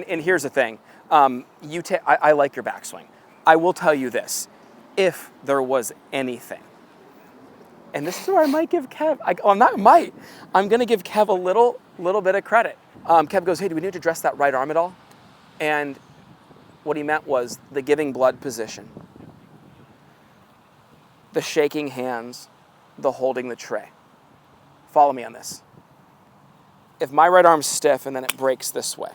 And here's the thing. I like your backswing. I will tell you this. If there was anything, and this is where I might give Kev, I'm going to give Kev a little bit of credit. Kev goes, hey, do we need to dress that right arm at all? And what he meant was the giving blood position, the shaking hands, the holding the tray. Follow me on this. If my right arm's stiff and then it breaks this way,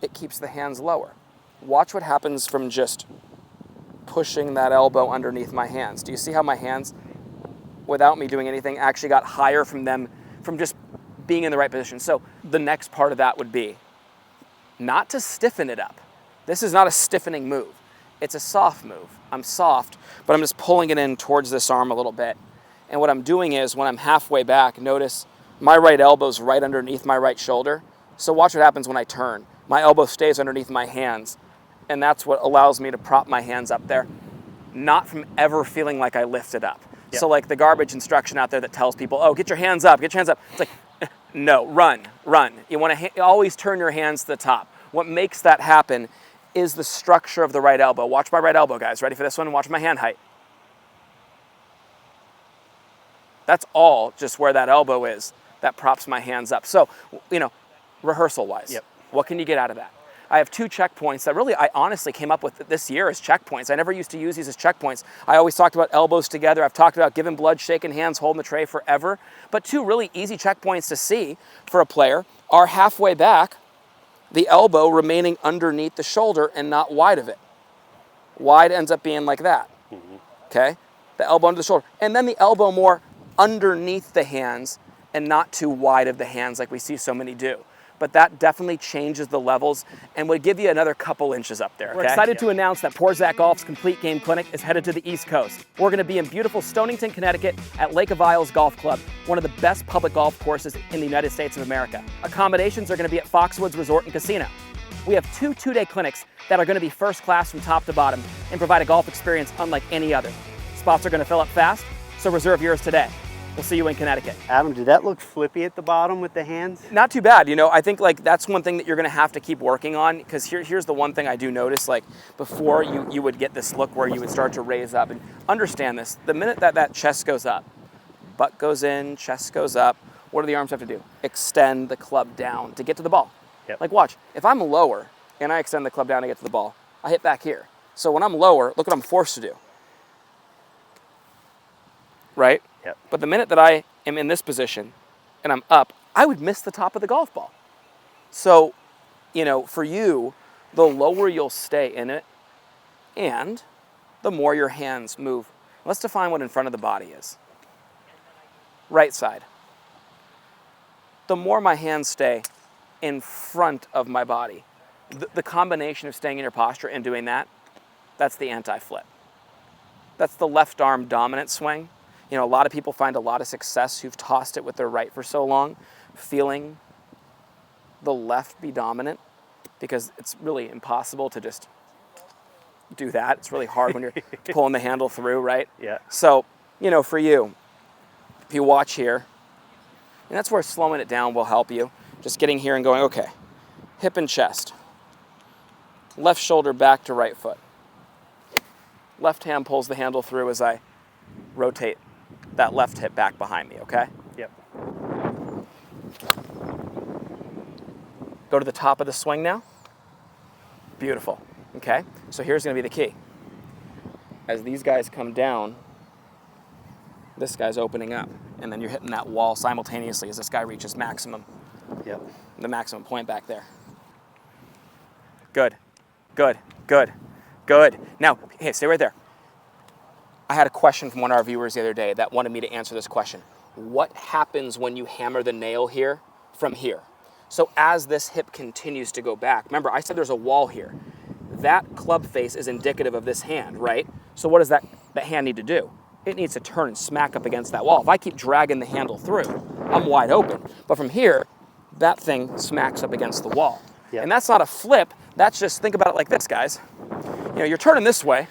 it keeps the hands lower. Watch what happens from just pushing that elbow underneath my hands. Do you see how my hands, without me doing anything, actually got higher from just being in the right position? So the next part of that would be not to stiffen it up. This is not a stiffening move. It's a soft move. I'm soft, but I'm just pulling it in towards this arm a little bit. And what I'm doing is when I'm halfway back, notice my right elbow's right underneath my right shoulder. So watch what happens when I turn. My elbow stays underneath my hands, and that's what allows me to prop my hands up there, not from ever feeling like I lifted up. Yep. So like the garbage instruction out there that tells people, oh, get your hands up, get your hands up. It's like, no, run. You want to always turn your hands to the top. What makes that happen is the structure of the right elbow. Watch my right elbow, guys. Ready for this one? Watch my hand height. That's all just where that elbow is that props my hands up. So, rehearsal-wise, yep. What can you get out of that? I have 2 checkpoints that really I honestly came up with this year as checkpoints. I never used to use these as checkpoints. I always talked about elbows together. I've talked about giving blood, shaking hands, holding the tray forever. But 2 really easy checkpoints to see for a player are halfway back, the elbow remaining underneath the shoulder and not wide of it. Wide ends up being like that, okay? The elbow under the shoulder. And then the elbow more underneath the hands and not too wide of the hands like we see so many do. But that definitely changes the levels and would give you another couple inches up there. Okay? We're excited to announce that Porzak Golf's Complete Game Clinic is headed to the East Coast. We're going to be in beautiful Stonington, Connecticut at Lake of Isles Golf Club, one of the best public golf courses in the United States of America. Accommodations are going to be at Foxwoods Resort and Casino. We have 2 two-day clinics that are going to be first class from top to bottom and provide a golf experience unlike any other. Spots are going to fill up fast, so reserve yours today. We'll see you in Connecticut. Adam, did that look flippy at the bottom with the hands? Not too bad. I think that's one thing that you're going to have to keep working on, because here's the one thing I do notice, before you would get this look where you would start to raise up. And understand this, the minute that chest goes up, butt goes in, chest goes up, what do the arms have to do? Extend the club down to get to the ball. Yep. Watch, if I'm lower and I extend the club down to get to the ball, I hit back here. So when I'm lower, look what I'm forced to do. Right? Yep. But the minute that I am in this position and I'm up, I would miss the top of the golf ball. So, for you, the lower you'll stay in it and the more your hands move. Let's define what in front of the body is. Right side. The more my hands stay in front of my body, the combination of staying in your posture and doing that, that's the anti-flip. That's the left arm dominant swing. A lot of people find a lot of success who've tossed it with their right for so long, feeling the left be dominant, because it's really impossible to just do that. It's really hard when you're pulling the handle through, right? Yeah. So, for you, if you watch here, and that's where slowing it down will help you. Just getting here and going, okay, hip and chest. Left shoulder back to right foot. Left hand pulls the handle through as I rotate that left hip back behind me, okay? Yep. Go to the top of the swing now. Beautiful, okay? So here's gonna be the key. As these guys come down, this guy's opening up, and then you're hitting that wall simultaneously as this guy reaches maximum. Yep. The maximum point back there. Good. Now, hey, stay right there. I had a question from one of our viewers the other day that wanted me to answer this question. What happens when you hammer the nail here from here? So as this hip continues to go back, remember I said there's a wall here. That club face is indicative of this hand, right? So what does that hand need to do? It needs to turn and smack up against that wall. If I keep dragging the handle through, I'm wide open. But from here, that thing smacks up against the wall. Yep. And that's not a flip, that's just, think about it like this, guys. You're turning this way.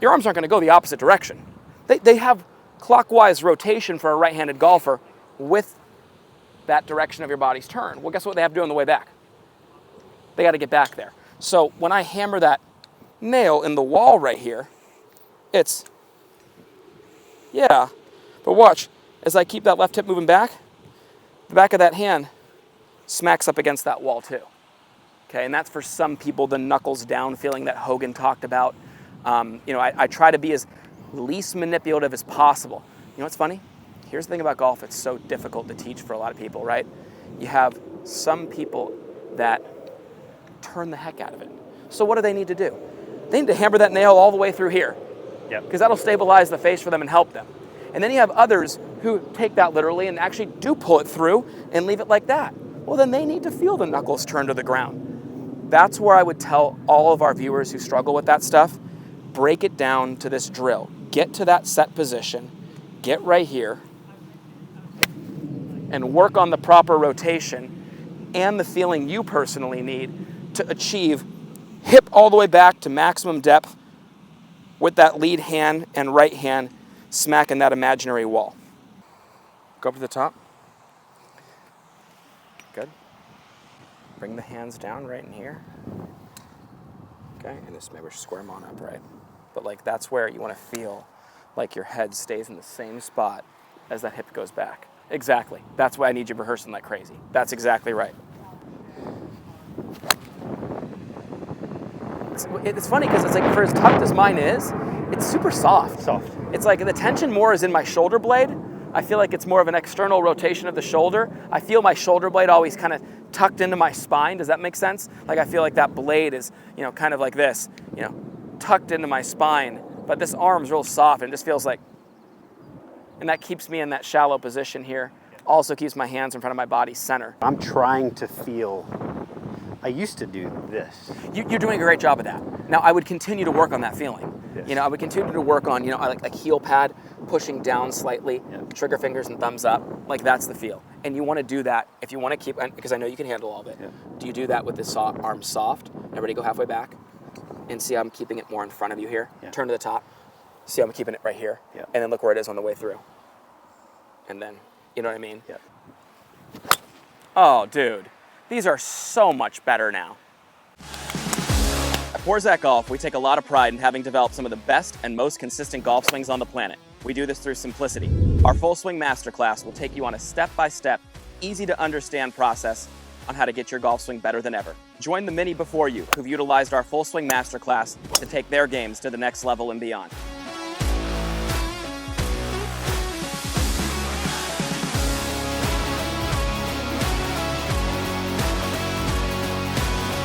Your arms aren't going to go the opposite direction. They have clockwise rotation for a right-handed golfer with that direction of your body's turn. Well, guess what they have to do on the way back? They got to get back there. So when I hammer that nail in the wall right here, it's, yeah, but watch, as I keep that left hip moving back, the back of that hand smacks up against that wall too. Okay, and that's for some people the knuckles down feeling that Hogan talked about. I try to be as least manipulative as possible. You know what's funny? Here's the thing about golf, it's so difficult to teach for a lot of people, right? You have some people that turn the heck out of it. So what do they need to do? They need to hammer that nail all the way through here. Yep. Because that'll stabilize the face for them and help them. And then you have others who take that literally and actually do pull it through and leave it like that. Well, then they need to feel the knuckles turn to the ground. That's where I would tell all of our viewers who struggle with that stuff, break it down to this drill. Get to that set position, get right here, and work on the proper rotation and the feeling you personally need to achieve hip all the way back to maximum depth with that lead hand and right hand smacking that imaginary wall. Go up to the top. Good. Bring the hands down right in here. Okay, and just maybe square them on up, right? But like that's where you want to feel like your head stays in the same spot as that hip goes back. Exactly. That's why I need you rehearsing like crazy. That's exactly right. It's funny because it's like for as tucked as mine is, it's super soft. Soft. It's like the tension more is in my shoulder blade. I feel like it's more of an external rotation of the shoulder. I feel my shoulder blade always kind of tucked into my spine. Does that make sense? Like I feel like that blade is, kind of like this, tucked into my spine. But this arm's real soft and it just feels like, and that keeps me in that shallow position here. Also keeps my hands in front of my body center. I'm trying to feel, I used to do this. You're doing a great job of that. Now I would continue to work on that feeling. Yes. I would continue to work on, like heel pad, pushing down slightly, trigger fingers and thumbs up. Like that's the feel. And you want to do that if you want to keep, because I know you can handle all of it. Yeah. Do you do that with the arm soft? Everybody go halfway back. And see how I'm keeping it more in front of you here. Yeah. Turn to the top. See how I'm keeping it right here. Yeah. And then look where it is on the way through. And then, you know what I mean? Yeah. Oh, dude. These are so much better now. At Porzak Golf, we take a lot of pride in having developed some of the best and most consistent golf swings on the planet. We do this through simplicity. Our Full Swing Masterclass will take you on a step-by-step, easy-to-understand process on how to get your golf swing better than ever. Join the many before you who've utilized our Full Swing Masterclass to take their games to the next level and beyond.